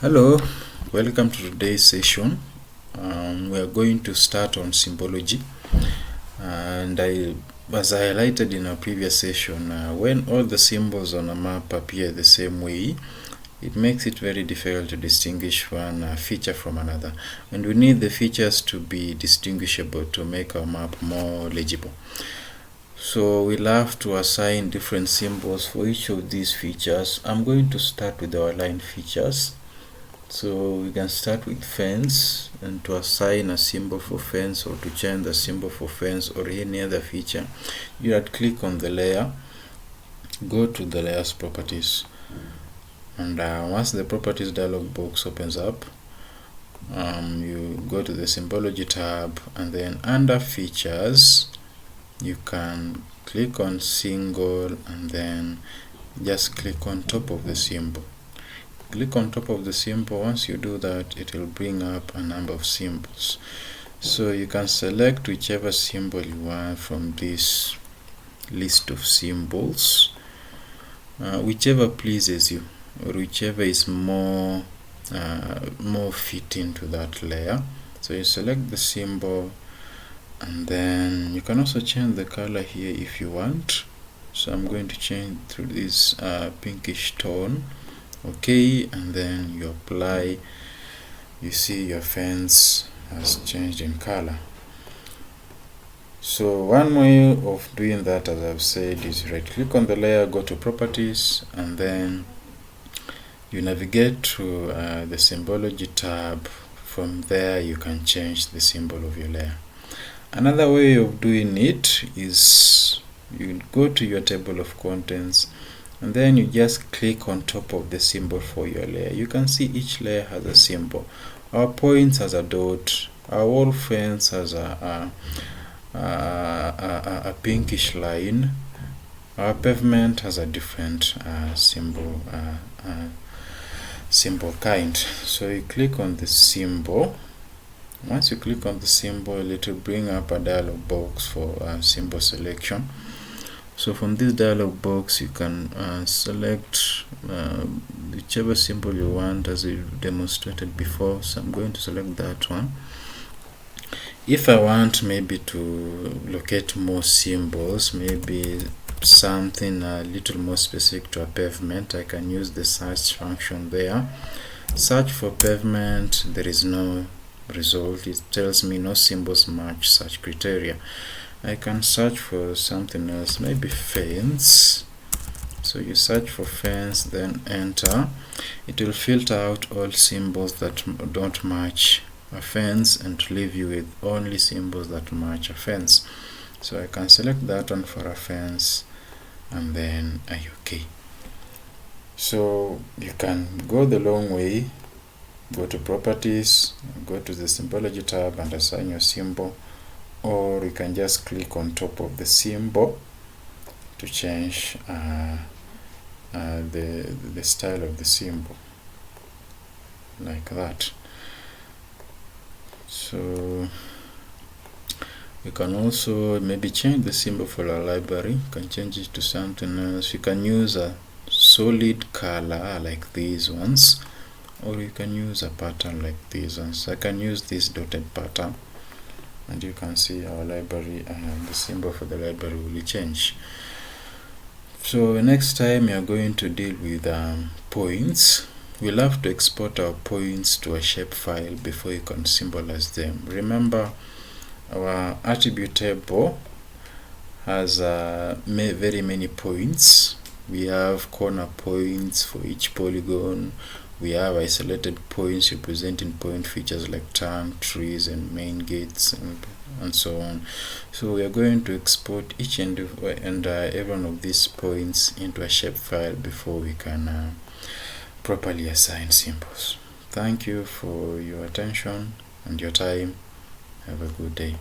Hello, welcome to today's session. We are going to start on symbology, and as I highlighted in our previous session, when all the symbols on a map appear the same way, it makes it very difficult to distinguish one feature from another, and we need the features to be distinguishable to make our map more legible. So we'll have to assign different symbols for each of these features. I'm going to start with our line features. So we can start with fence, and to assign a symbol for fence or to change the symbol for fence or any other feature, you right click on the layer, go to the layers properties, and once the properties dialog box opens up, you go to the symbology tab, and then under features you can click on single and then just click on top of the symbol. Click on top of the symbol. Once you do that, it will bring up a number of symbols, so you can select whichever symbol you want from this list of symbols, whichever pleases you or whichever is more fitting to that layer. So you select the symbol, and then you can also change the color here if you want. So I'm going to change to this pinkish tone. Okay, and then you apply. You see your fence has changed in color. So one way of doing that, as I've said, is right click on the layer, go to properties, and then you navigate to the symbology tab. From there you can change the symbol of your layer. Another way of doing it is you go to your table of contents, and then you just click on top of the symbol for your layer. You can see each layer has a symbol. Our points has a dot, our wall fence has a pinkish line, our pavement has a different symbol kind. So you click on the symbol. Once you click on the symbol, it will bring up a dialog box for symbol selection. So from this dialog box, you can select whichever symbol you want, as we demonstrated before. So I'm going to select that one. If I want maybe to locate more symbols, maybe something a little more specific to a pavement, I can use the search function there. Search for pavement, there is no result. It tells me no symbols match such criteria. I can search for something else, maybe fence. So you search for fence, then enter. It will filter out all symbols that don't match a fence and to leave you with only symbols that match a fence. So I can select that one for a fence, and then OK. So you can go the long way, go to properties, go to the symbology tab and assign your symbol, or you can just click on top of the symbol to change the style of the symbol, like that. So you can also maybe change the symbol for a library. You can change it to something else. You can use a solid color like these ones, or you can use a pattern like these ones. I can use this dotted pattern, and you can see our library and the symbol for the library will change. So next time you are going to deal with points. We'll have to export our points to a shapefile before you can symbolize them. Remember, our attribute table has very many points. We have corner points for each polygon. We have isolated points representing point features like tongue, trees, and main gates, and so on. So we are going to export each and every one of these points into a shapefile before we can properly assign symbols. Thank you for your attention and your time. Have a good day.